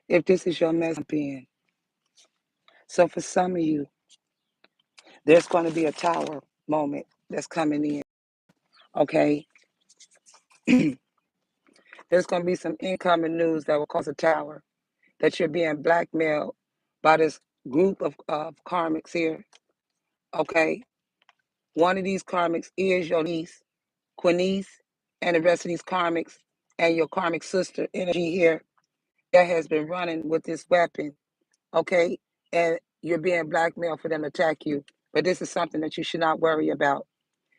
if this is your mess in. So for some of you, there's going to be a tower moment that's coming in. Okay, there's going to be some incoming news that will cause a tower that you're being blackmailed by this group of karmics here. Okay, one of these karmics is your niece, Quinice, and the rest of these karmics and your karmic sister energy here that has been running with this weapon. Okay, and you're being blackmailed for them to attack you. But this is something that you should not worry about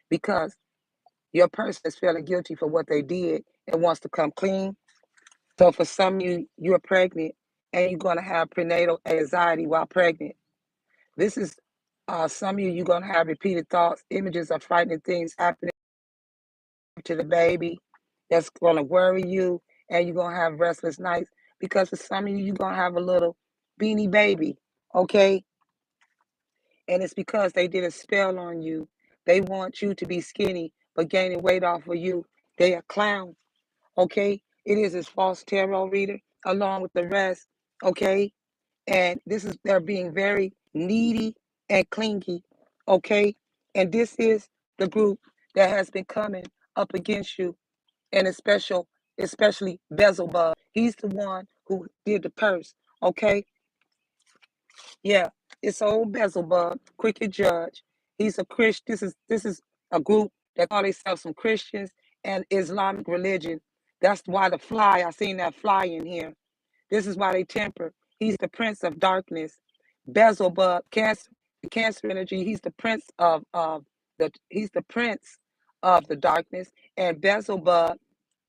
because your person is feeling guilty for what they did and wants to come clean. So for some of you, you're pregnant and you're going to have prenatal anxiety while pregnant. This is some of you, you're going to have repeated thoughts, images of frightening things happening to the baby that's going to worry you, and you're going to have restless nights because for some of you, you're going to have a little beanie baby, okay? And it's because they did a spell on you. They want you to be skinny, but gaining weight off of you. They are clowns, okay? It is his false tarot reader along with the rest, okay? And this is, they're being very needy and clingy, okay? And this is the group that has been coming up against you, and especially Beelzebub. He's the one who did the purse, okay? Yeah, it's old Beelzebub, Cricket Judge. He's a Christian. This is a group that call themselves some Christians and Islamic religion. That's why the fly, I seen that fly in here. This is why they temper. He's the prince of darkness. Beelzebub, Cancer, the Cancer energy. He's the prince of he's the prince of the darkness. And Beelzebub,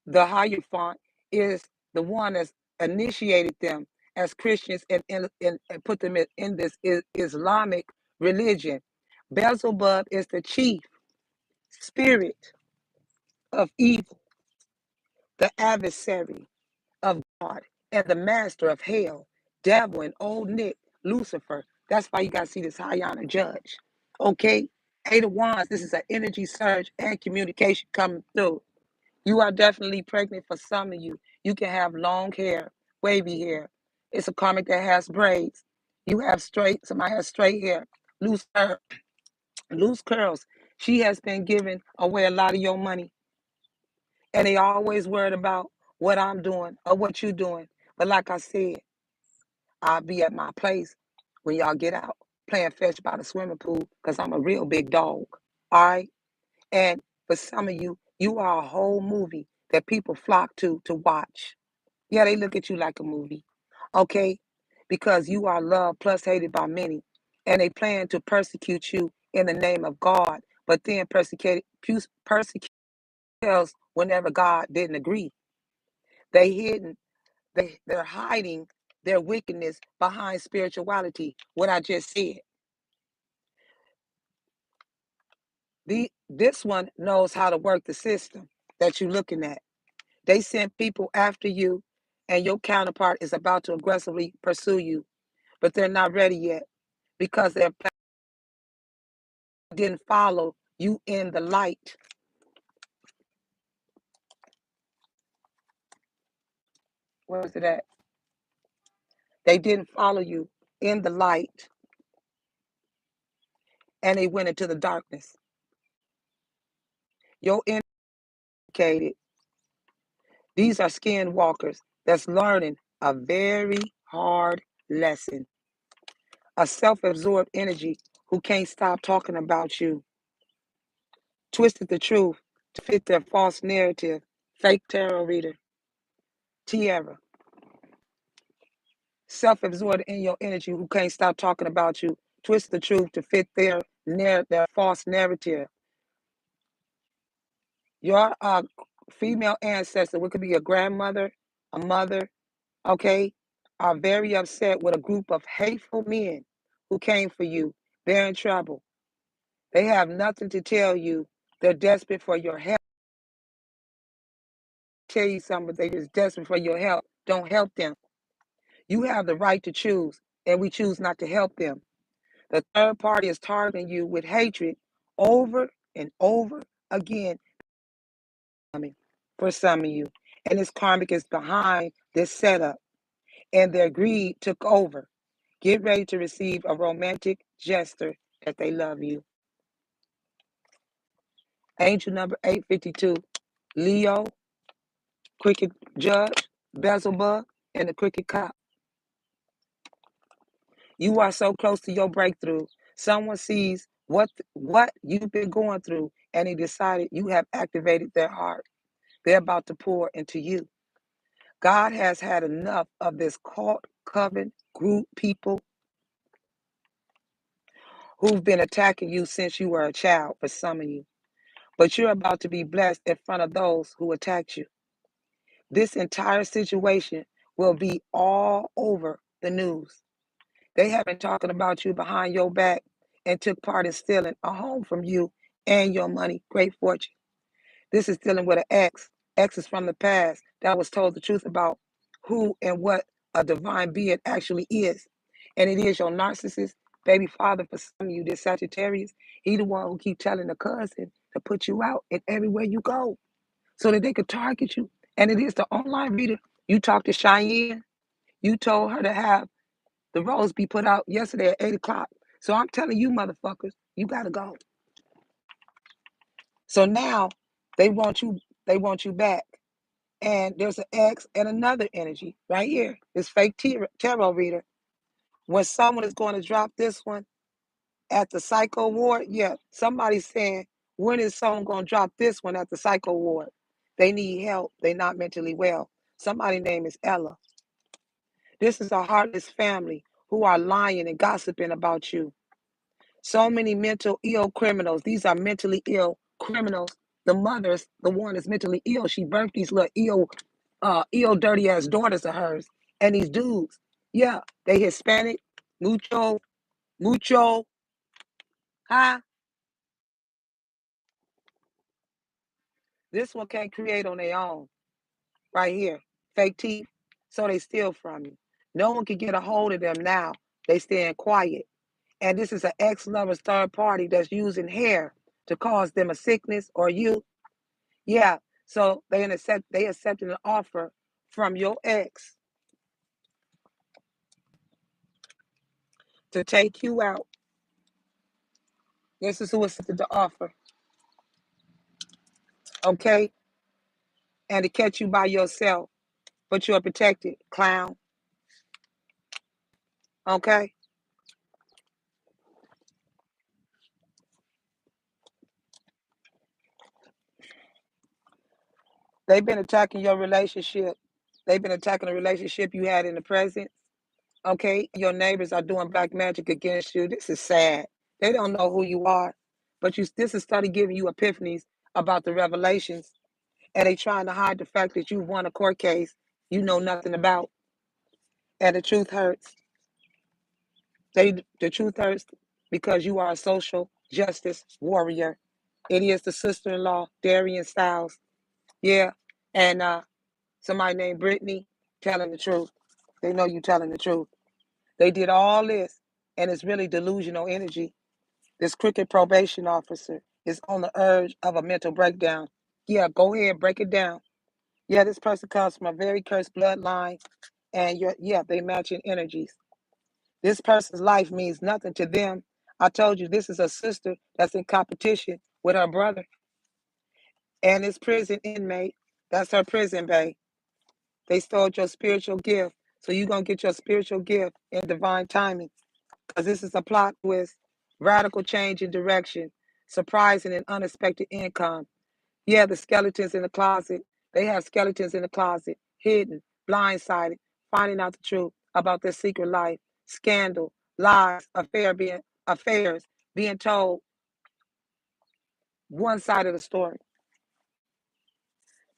the Hierophant, is the one that's initiated them as Christians and put them in this Islamic religion. Beelzebub is the chief spirit of evil, the adversary of God, and the master of hell, devil, and old Nick, Lucifer. That's why you got to see this high honor judge. Okay? Eight of Wands, this is an energy surge and communication coming through. You are definitely pregnant for some of you. You can have long hair, wavy hair. It's a karmic that has braids. You have straight, somebody has straight hair, loose hair, loose curls. She has been giving away a lot of your money. And they always worried about what I'm doing or what you doing. But like I said, I'll be at my place when y'all get out playing fetch by the swimming pool because I'm a real big dog. All right? And for some of you, you are a whole movie that people flock to watch. Yeah, they look at you like a movie, okay? Because you are loved plus hated by many, and they plan to persecute you in the name of God, but then persecute themselves whenever God didn't agree. They hidden, they're hiding their wickedness behind spirituality. What I just said. This one knows how to work the system that you're looking at. They send people after you, and your counterpart is about to aggressively pursue you, but they're not ready yet because they didn't follow you in the light. Where is it at? They didn't follow you in the light, and they went into the darkness. Your indicated, these are skinwalkers that's learning a very hard lesson. A self-absorbed energy who can't stop talking about you. Twisted the truth to fit their false narrative. Fake tarot reader. Tiara. Self-absorbed in your energy who can't stop talking about you. Twist the truth to fit their false narrative. Your female ancestor, what could be a grandmother, a mother, okay, are very upset with a group of hateful men who came for you. They're in trouble. They have nothing to tell you. They're desperate for your help. Tell you something, but they're just desperate for your help. Don't help them. You have the right to choose, and we choose not to help them. The third party is targeting you with hatred over and over again. For some of you, and this karmic is behind this setup. and their greed took over. Get ready to receive a romantic gesture that they love you. Angel number 852, Leo, Cricket Judge, Beelzebub, and the Cricket Cop. You are so close to your breakthrough. Someone sees what you've been going through, and they decided you have activated their heart. They're about to pour into you. God has had enough of this cult, coven, group people who've been attacking you since you were a child, for some of you. But you're about to be blessed in front of those who attacked you. This entire situation will be all over the news. They have been talking about you behind your back and took part in stealing a home from you and your money, great fortune. This is dealing with an ex. Ex is from the past that was told the truth about who and what a divine being actually is. And it is your narcissist baby father for some of you, this Sagittarius. He the one who keep telling the cousin to put you out and everywhere you go so that they could target you. And it is the online reader. You talked to Cheyenne. You told her to have the rose be put out yesterday at 8 o'clock. So I'm telling you, motherfuckers, you gotta go. So now they want you back. And there's an X and another energy right here. This fake tarot reader. When someone is going to drop this one at the Psycho Ward, yeah, somebody's saying, when is someone going to drop this one at the Psycho Ward? They need help. They're not mentally well. Somebody's name is Ella. This is a heartless family who are lying and gossiping about you. So many mental ill criminals. These are mentally ill criminals. The mother's the one is mentally ill. She birthed these little ill, dirty ass daughters of hers. And these dudes, yeah, they Hispanic, mucho, huh? This one can't create on their own. Right here. Fake teeth. So they steal from you. No one can get a hold of them now. They stand quiet. And this is an ex-lover's third party that's using hair to cause them a sickness or you. Yeah. So they accepted an offer from your ex to take you out. This is who accepted the offer. Okay? And to catch you by yourself. But you're protected, clown. Okay? They've been attacking your relationship. They've been attacking the relationship you had in the present. Okay? Your neighbors are doing black magic against you. This is sad. They don't know who you are. But this is started giving you epiphanies about the revelations. And they trying to hide the fact that you won a court case you know nothing about. And the truth hurts. The truth hurts because you are a social justice warrior. It is the sister-in-law, Darian Styles. Yeah. And somebody named Brittany telling the truth. They know you telling the truth. They did all this, and it's really delusional energy. This crooked probation officer is on the urge of a mental breakdown. Yeah, go ahead, break it down. Yeah, this person comes from a very cursed bloodline, and yeah, they match in energies. This person's life means nothing to them. I told you this is a sister that's in competition with her brother, and this prison inmate, that's her prison bae. They stole your spiritual gift, so you're gonna get your spiritual gift in divine timing, because this is a plot twist, radical change in direction, surprising and unexpected income. Yeah, the skeletons in the closet. They have skeletons in the closet, hidden, blindsided, finding out the truth about their secret life, scandal, lies, affairs, being told one side of the story.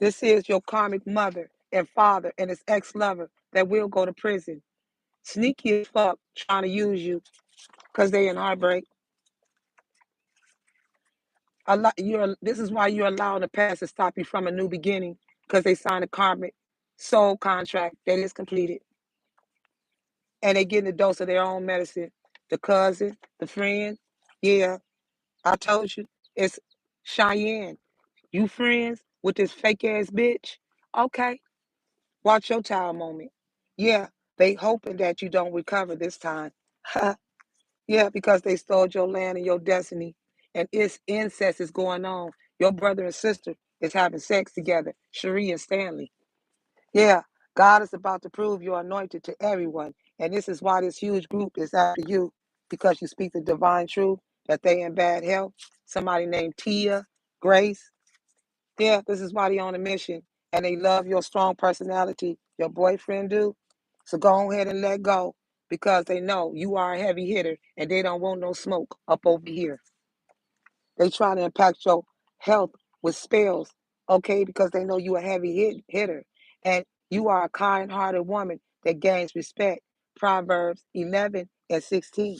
This is your karmic mother and father and his ex-lover that will go to prison. Sneaky as fuck trying to use you because they in heartbreak. This is why you're allowing the past to stop you from a new beginning because they signed a karmic soul contract that is completed. And they getting a dose of their own medicine. The cousin, the friend, yeah, I told you, it's Cheyenne. You friends with this fake ass bitch? Okay, watch your child moment. Yeah, They hoping that you don't recover this time. Yeah, because they stole your land and your destiny. And it's incest is going on. Your brother and sister is having sex together, Cherie and Stanley. Yeah, God is about to prove you're anointed to everyone. And this is why this huge group is after you, because you speak the divine truth, that they in bad health. Somebody named Tia, Grace. Yeah, this is why they on a mission. And they love your strong personality. Your boyfriend do. So go ahead and let go because they know you are a heavy hitter and they don't want no smoke up over here. They trying to impact your health with spells, okay? Because they know you a heavy hitter. And you are a kind-hearted woman that gains respect. Proverbs 11 and 16.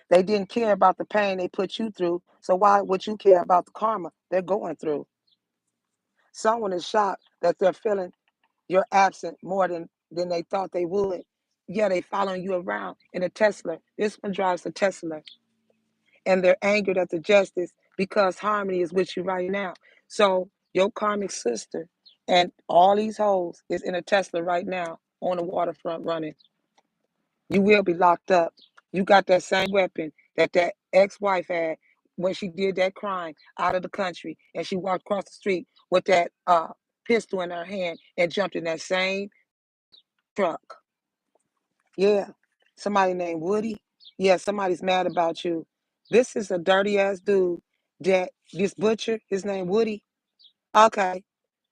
They didn't care about the pain they put you through, so why would you care about the karma they're going through? Someone is shocked that they're feeling you're absent more than they thought they would. Yeah, they following you around in a Tesla. This one drives a Tesla. And they're angered at the justice because harmony is with you right now. So your karmic sister and all these hoes is in a Tesla right now on the waterfront running. You will be locked up. You got that same weapon that ex-wife had when she did that crime out of the country and she walked across the street with that pistol in her hand and jumped in that same truck. Yeah. Somebody named Woody. Yeah, somebody's mad about you. This is a dirty ass dude that this butcher, his name Woody. Okay.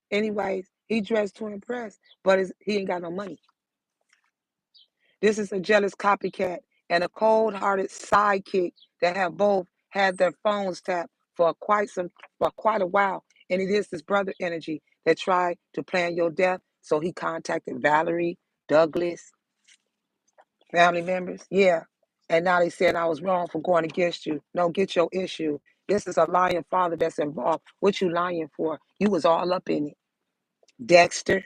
Anyways, he dressed to impress, but he ain't got no money. This is a jealous copycat and a cold-hearted sidekick that have both had their phones tapped for quite a while. And it is this brother energy that tried to plan your death. So he contacted Valerie, Douglas, family members. Yeah. And now they said I was wrong for going against you. No, get your issue. This is a lying father that's involved. What you lying for? You was all up in it. Dexter.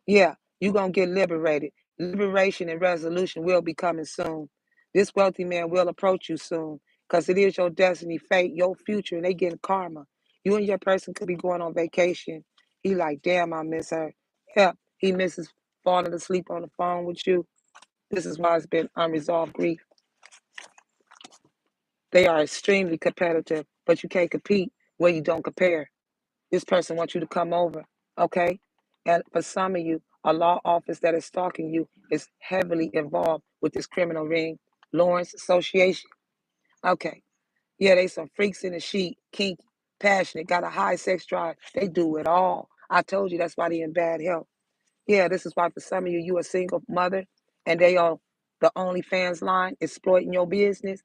Yeah, you're going to get liberated. Liberation and resolution will be coming soon. This wealthy man will approach you soon because it is your destiny, fate, your future, and they getting karma. You and your person could be going on vacation. He like, damn, I miss her. Yeah, he misses falling asleep on the phone with you. This is why it's been unresolved grief. They are extremely competitive, but you can't compete where you don't compare. This person wants you to come over, okay? And for some of you, a law office that is stalking you is heavily involved with this criminal ring. Lawrence Association, okay. Yeah, they some freaks in the sheet, kinky, passionate, got a high sex drive. They do it all. I told you that's why they in bad health. Yeah, this is why for some of you, you a single mother and they are the OnlyFans line exploiting your business.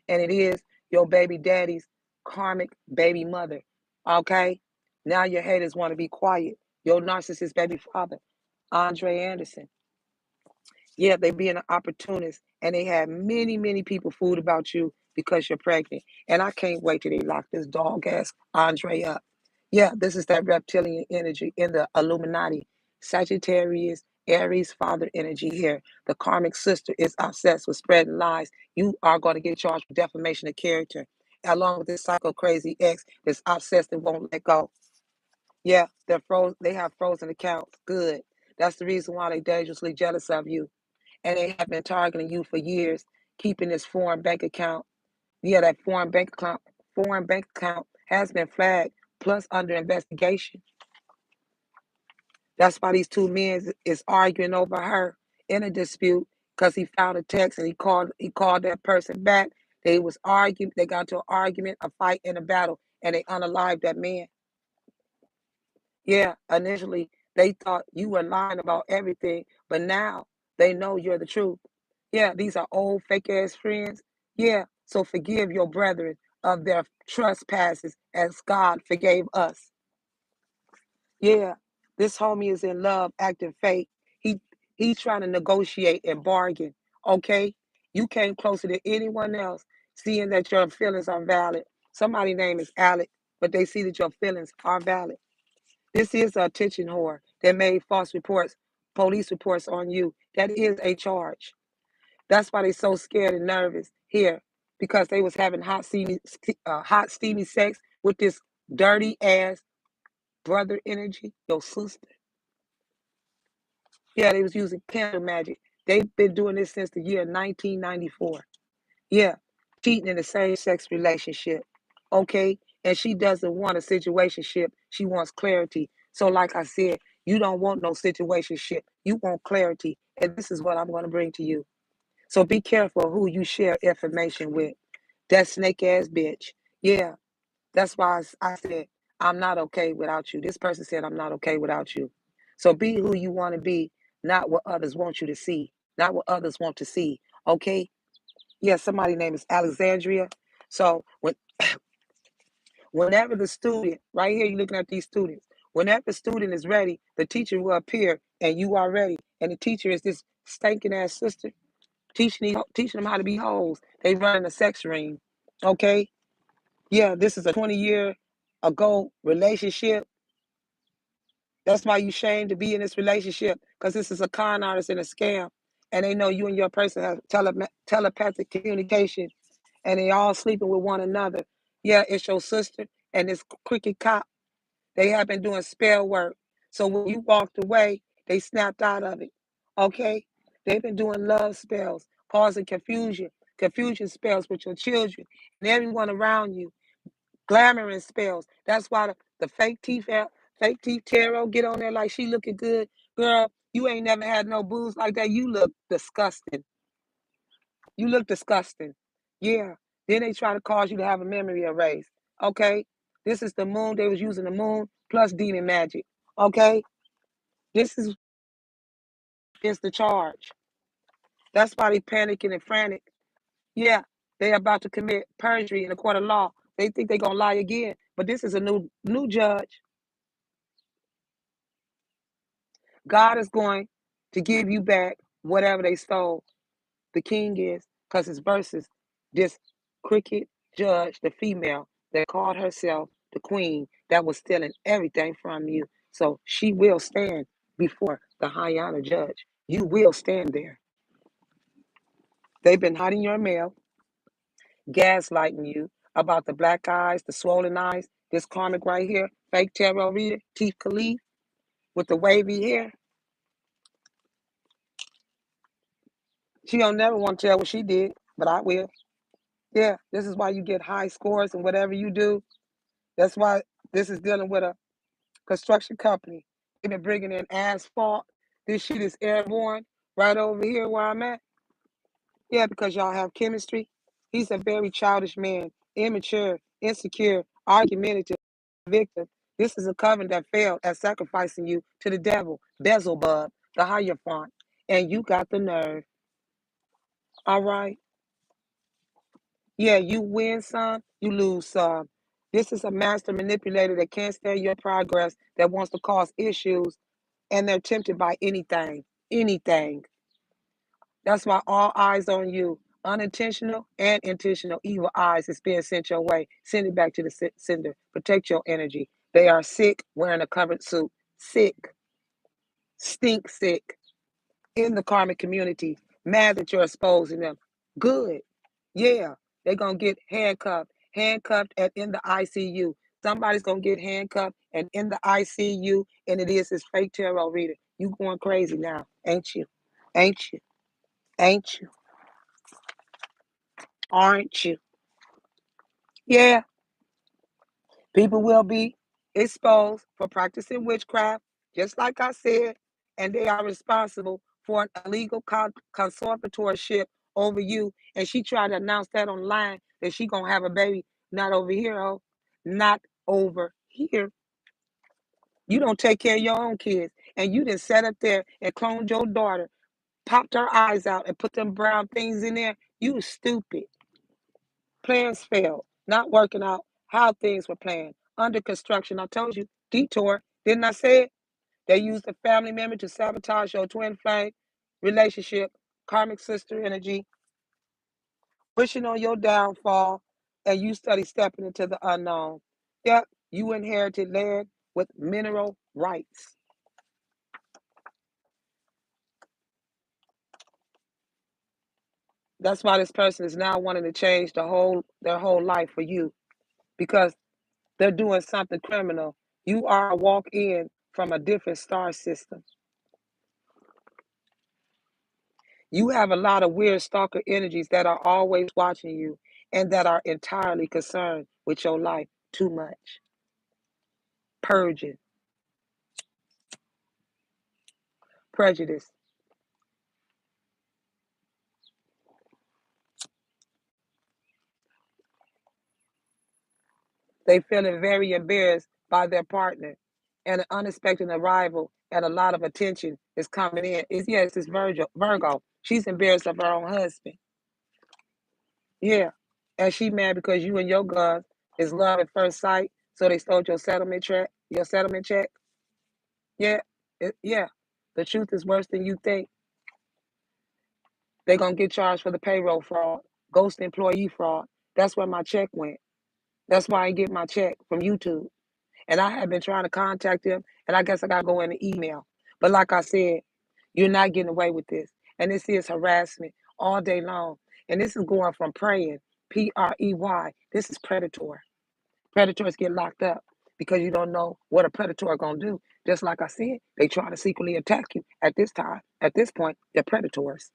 And it is your baby daddy's karmic baby mother. Okay? Now your haters want to be quiet. Your narcissist baby father, Andre Anderson. Yeah, they being an opportunist and they have many, many people fooled about you because you're pregnant. And I can't wait till they lock this dog ass Andre up. Yeah, this is that reptilian energy in the Illuminati. Sagittarius, Aries, father energy here. The karmic sister is obsessed with spreading lies. You are going to get charged with defamation of character, along with this psycho crazy ex that's obsessed and won't let go. Yeah, they're they have frozen accounts. Good. That's the reason why they're dangerously jealous of you and they have been targeting you for years, keeping this foreign bank account. Yeah, that foreign bank account has been flagged, plus under investigation. That's why these two men is arguing over her in a dispute because he found a text and he called that person back. They was arguing, they got into an argument, a fight, and a battle, and they unalived that man. Yeah, initially they thought you were lying about everything, but now they know you're the truth. Yeah, these are old fake ass friends. Yeah, so forgive your brethren of their trespasses as God forgave us. Yeah, this homie is in love, acting fake. He he's trying to negotiate and bargain. Okay, you came closer to anyone else, seeing that your feelings are valid. Somebody name is Alec, but they see that your feelings are valid. This is a attention whore that made false reports, police reports on you. That is a charge. That's why they so scared and nervous here because they was having hot steamy sex with this dirty ass brother energy, your sister. Yeah, they was using candle magic. They've been doing this since the year 1994. Yeah, cheating in a same-sex relationship. Okay, and she doesn't want a situationship. She wants clarity. So, like I said, you don't want no situationship. You want clarity, and this is what I'm going to bring to you. So be careful who you share information with. That snake ass bitch. Yeah, that's why I said I'm not okay without you. This person said I'm not okay without you. So be who you want to be, not what others want you to see, not what others want to see. Okay? Yeah, somebody's name is Alexandria. So whenever the student, right here, you're looking at these students. Whenever the student is ready, the teacher will appear, and you are ready. And the teacher is this stinking ass sister teaching them how to be hoes. They run a sex ring. Okay? Yeah, this is a 20-year ago relationship. That's why you shame to be in this relationship, because this is a con artist and a scam. And they know you and your person have telepathic communication, and they all sleeping with one another. Yeah, it's your sister and this cricket cop. They have been doing spell work. So when you walked away, they snapped out of it. Okay? They've been doing love spells, causing confusion spells with your children and everyone around you, glamoring spells. That's why the fake teeth tarot get on there like she looking good. Girl, you ain't never had no booze like that. You look disgusting. You look disgusting. Yeah. Then they try to cause you to have a memory erased. Okay? This is the moon. They was using the moon plus demon magic. Okay? This is the charge. That's why they panicking and frantic. Yeah. They about to commit perjury in a court of law. They think they gonna lie again. But this is a new judge. God is going to give you back whatever they stole. The king is, because it's versus this cricket judge, the female that called herself the queen, that was stealing everything from you. So she will stand before the high honor judge. You will stand there. They've been hiding your mail, gaslighting you about the black eyes, the swollen eyes, this karmic right here, fake tarot reader, Teeth Khalif with the wavy hair. She don't never want to tell what she did, but I will. Yeah, this is why you get high scores and whatever you do. That's why this is dealing with a construction company. They've been bringing in asphalt. This shit is airborne right over here where I'm at. Yeah, because y'all have chemistry. He's a very childish man, immature, insecure, argumentative, victim. This is a covenant that failed at sacrificing you to the devil, Beelzebub, the Hierophant. And you got the nerve. All right? Yeah, you win some, you lose some. This is a master manipulator that can't stand your progress, that wants to cause issues, and they're tempted by anything. Anything. That's why all eyes on you. Unintentional and intentional evil eyes is being sent your way. Send it back to the sender. Protect your energy. They are sick, wearing a covered suit. Sick. Stink sick. In the karmic community, mad that you're exposing them. Good. Yeah, they're gonna get handcuffed and in the ICU. Somebody's gonna get handcuffed and in the ICU, and it is this fake tarot reader. You going crazy now, ain't you? Ain't you? Ain't you? Aren't you? Yeah, people will be exposed for practicing witchcraft, just like I said, and they are responsible for an illegal conservatorship over you. And she tried to announce that online that she gonna have a baby, not over here, oh, not over here. You don't take care of your own kids, and you didn't sat up there and cloned your daughter, popped her eyes out, and put them brown things in there. You stupid. Plans failed, not working out how things were planned. Under construction, I told you, detour. Didn't I say it? They used a family member to sabotage your twin flame relationship, karmic sister energy, wishing on your downfall, and you study stepping into the unknown. Yep, you inherited land with mineral rights. That's why this person is now wanting to change their whole life for you, because they're doing something criminal. You are a walk in from a different star system. You have a lot of weird stalker energies that are always watching you and that are entirely concerned with your life too much. Purging, prejudice. They feeling very embarrassed by their partner, and an unexpected arrival and a lot of attention is coming in. Yes, it's Virgo. She's embarrassed of her own husband. Yeah, and she mad because you and your guns is love at first sight. So they stole your settlement check. Your settlement check. Yeah, yeah. The truth is worse than you think. They're gonna get charged for the payroll fraud, ghost employee fraud. That's where my check went. That's why I get my check from YouTube. And I have been trying to contact them, and I guess I gotta go in the email. But like I said, you're not getting away with this. And this is harassment all day long. And this is going from preying, Prey. This is predator. Predators get locked up because you don't know what a predator gonna do. Just like I said, they try to secretly attack you at this time. At this point, they're predators.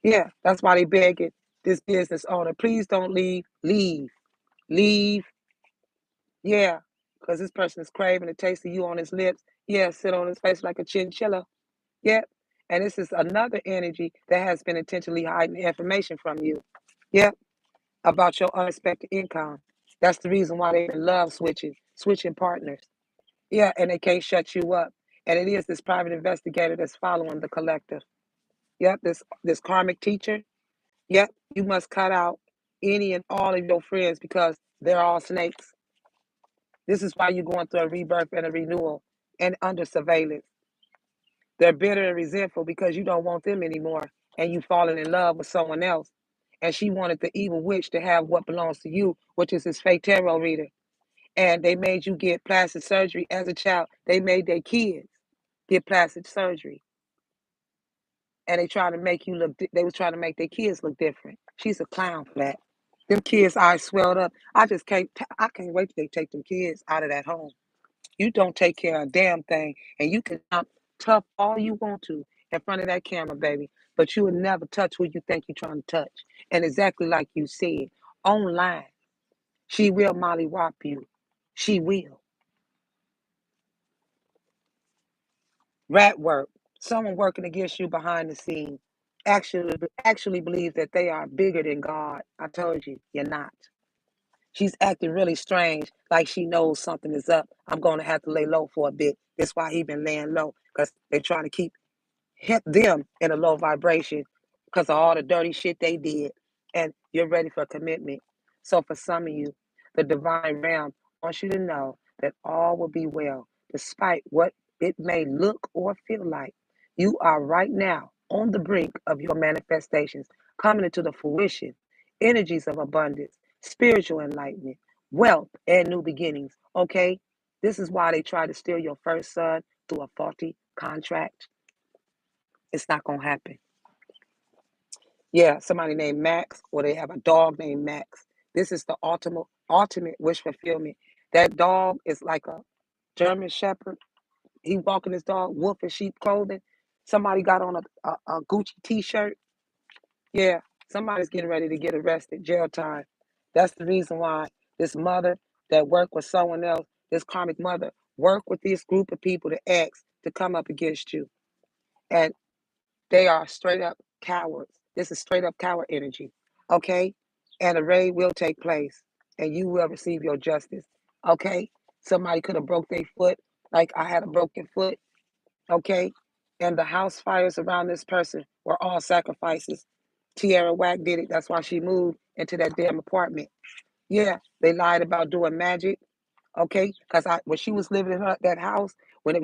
Yeah, that's why they begging this business owner, please don't leave. Leave. Leave. Yeah, because this person is craving the taste of you on his lips. Yeah, sit on his face like a chinchilla. Yep. And this is another energy that has been intentionally hiding information from you. Yep. About your unexpected income. That's the reason why they love switching partners. Yeah, and they can't shut you up. And it is this private investigator that's following the collective. Yep, this karmic teacher. Yep, you must cut out any and all of your friends because they're all snakes. This is why you're going through a rebirth and a renewal and under surveillance. They're bitter and resentful because you don't want them anymore and you falling in love with someone else. And she wanted the evil witch to have what belongs to you, which is this fake tarot reader. And they made you get plastic surgery as a child. They made their kids get plastic surgery. And they trying to make you look, they was trying to make their kids look different. She's a clown for that. Them kids' eyes swelled up. I can't wait till they take them kids out of that home. You don't take care of a damn thing, and you can sound tough all you want to in front of that camera, baby, but you will never touch who you think you're trying to touch. And exactly like you said, online, she will mollywop you. She will. Rat work. Someone working against you behind the scenes actually believes that they are bigger than God. I told you, you're not. She's acting really strange, like she knows something is up. I'm going to have to lay low for a bit. That's why he been laying low, because they're trying to keep hit them in a low vibration because of all the dirty shit they did. And you're ready for commitment. So for some of you, the divine realm wants you to know that all will be well, despite what it may look or feel like. You are right now on the brink of your manifestations, coming into the fruition, energies of abundance, spiritual enlightenment, wealth, and new beginnings. Okay? This is why they tried to steal your first son through a faulty contract. It's not gonna happen. Yeah, somebody named Max, or they have a dog named Max. This is the ultimate wish fulfillment. That dog is like a German Shepherd. He walking his dog, wolf in sheep clothing. Somebody got on a Gucci T-shirt. Yeah, somebody's getting ready to get arrested, jail time. That's the reason why this mother that worked with someone else, this karmic mother, worked with this group of people to ask to come up against you. And they are straight up cowards. This is straight up coward energy. Okay? And a raid will take place and you will receive your justice. Okay? Somebody could have broke their foot, like I had a broken foot. Okay? And the house fires around this person were all sacrifices. Tierra Whack did it. That's why she moved into that damn apartment. Yeah, they lied about doing magic. Okay, because I when she was living in that house,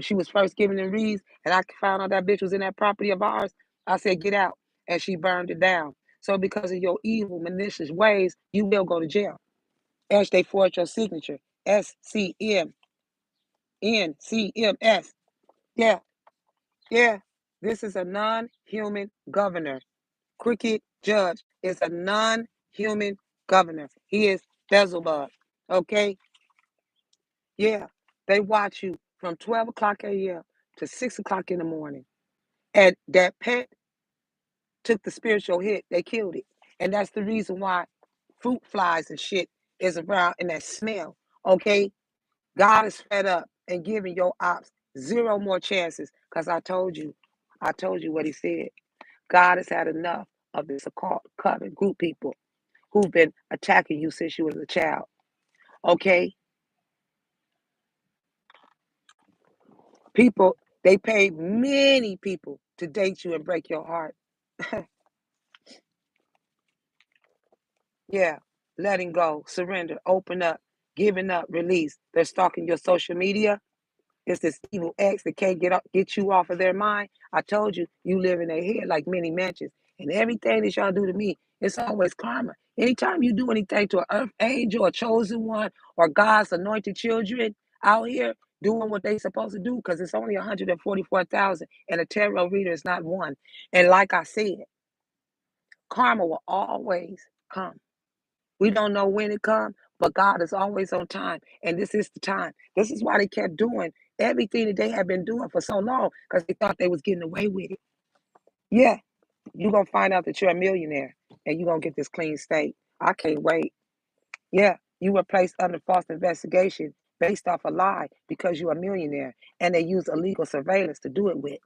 she was first giving the reads, and I found out that bitch was in that property of ours, I said, get out. And she burned it down. So because of your evil, malicious ways, you will go to jail. As they forged your signature. SCMNCMS. Yeah, yeah. This is a non-human governor. Cricket Judge is a non-human governor. He is Beelzebub. Okay? Yeah, they watch you from 12 o'clock a.m. to 6 o'clock in the morning. And that pet took the spiritual hit, they killed it. And that's the reason why fruit flies and shit is around in that smell. Okay? God is fed up and giving your ops zero more chances. Because I told you what he said. God has had enough of this occult covenant group people who've been attacking you since you was a child. Okay? People, they paid many people to date you and break your heart. Yeah. Letting go, surrender, open up, giving up, release. They're stalking your social media. It's this evil ex that can't get you off of their mind. I told you, you live in their head like many mansions. And everything that y'all do to me, it's always karma. Anytime you do anything to an earth angel, a chosen one, or God's anointed children out here doing what they supposed to do, because it's only 144,000, and a tarot reader is not one. And like I said, karma will always come. We don't know when it comes, but God is always on time. And this is the time. This is why they kept doing everything that they had been doing for so long, because they thought they was getting away with it. Yeah, you're going to find out that you're a millionaire and you're going to get this clean state. I can't wait. Yeah, you were placed under false investigation based off a lie because you're a millionaire. And they use illegal surveillance to do it with.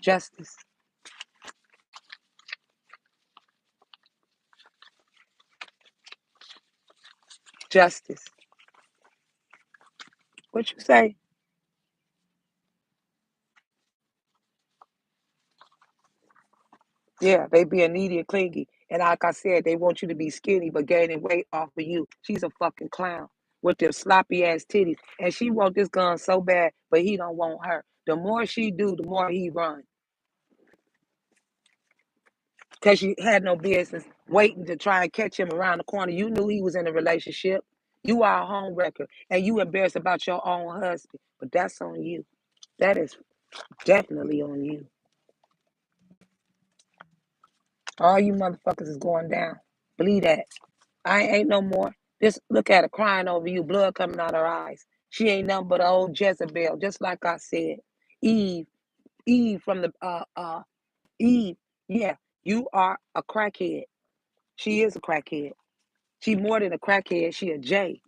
Justice. Justice. What you say? Yeah, they being needy and clingy. And like I said, they want you to be skinny but gaining weight off of you. She's a fucking clown with them sloppy ass titties. And she want this gun so bad, but he don't want her. The more she do, the more he run. Because she had no business waiting to try and catch him around the corner. You knew he was in a relationship. You are a home wrecker. And you embarrassed about your own husband. But that's on you. That is definitely on you. All you motherfuckers is going down. Believe that. I ain't no more. Just look at her crying over you, blood coming out her eyes. She ain't nothing but an old Jezebel, just like I said. Eve, Eve from the Eve. Yeah, you are a crackhead. She is a crackhead. She more than a crackhead. She a J.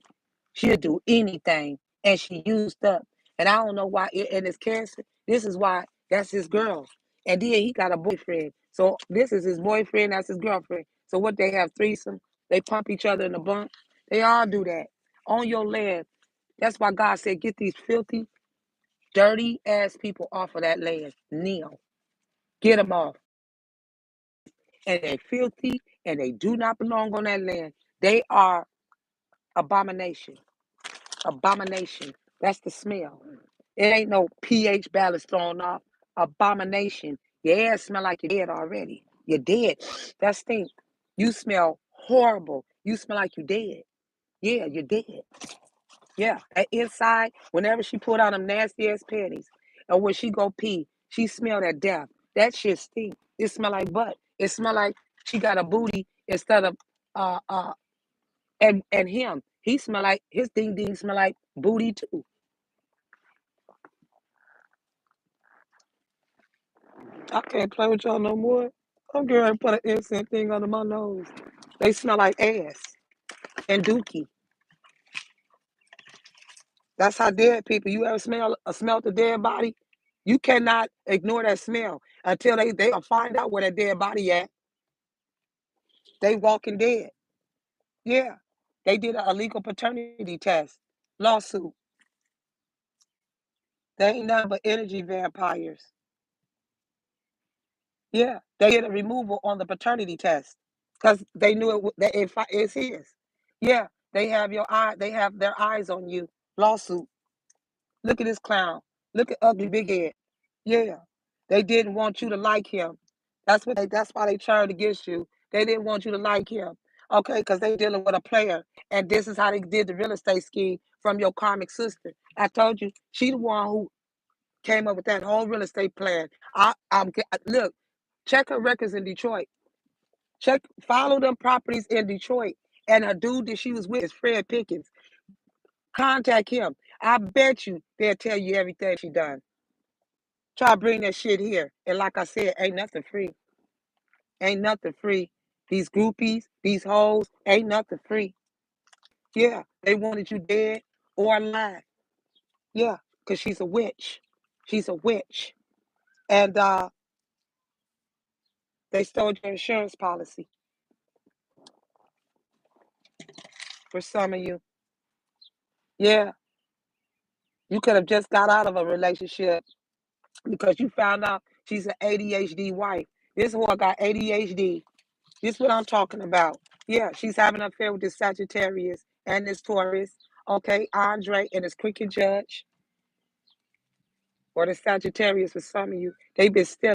She'll do anything, and she used up. And I don't know why. And it's cancer. This is why. That's his girl. And then he got a boyfriend. So this is his boyfriend. That's his girlfriend. So what they have threesome. They pump each other in the bunk. They all do that on your land. That's why God said, get these filthy, dirty ass people off of that land. Kneel. Get them off. And they're filthy, and they do not belong on that land. They are abomination. Abomination. That's the smell. It ain't no pH balance thrown off. Abomination. Your air smell like you're dead already. You're dead. That stink. You smell horrible. You smell like you're dead. Yeah, you're dead. Yeah. That inside, whenever she put on them nasty ass panties, or when she go pee, she smell that death. That shit stink. It smell like butt. It smell like she got a booty instead of uh uh and him. He smell like his ding ding smell like booty too. I can't play with y'all no more. I'm going to put an incense thing under my nose. They smell like ass and dookie. That's how dead people. You ever smell the dead body? You cannot ignore that smell until they find out where that dead body at. They walking dead. Yeah. They did an illegal paternity test. Lawsuit. They ain't nothing but energy vampires. Yeah. They did a removal on the paternity test because they knew it's his. Yeah. They have your eye. They have their eyes on you. Lawsuit. Look at this clown. Look at ugly big head. Yeah. They didn't want you to like him. That's why they turned against you. They didn't want you to like him. Okay, because they dealing with a player. And this is how they did the real estate scheme from your karmic sister. I told you, she the one who came up with that whole real estate plan. Look, check her records in Detroit. Follow them properties in Detroit. And a dude that she was with is Fred Pickens. Contact him. I bet you they'll tell you everything she done. Try to bring that shit here. And like I said, ain't nothing free. Ain't nothing free. These groupies, these hoes, ain't nothing free. Yeah, they wanted you dead or alive. Yeah, because she's a witch. She's a witch. And they stole your insurance policy for some of you. Yeah, you could have just got out of a relationship because you found out she's an ADHD wife. This whore got ADHD. This is what I'm talking about. Yeah, she's having an affair with this Sagittarius and this Taurus. Okay, Andre and this Cricket Judge, or the Sagittarius for some of you. They've been still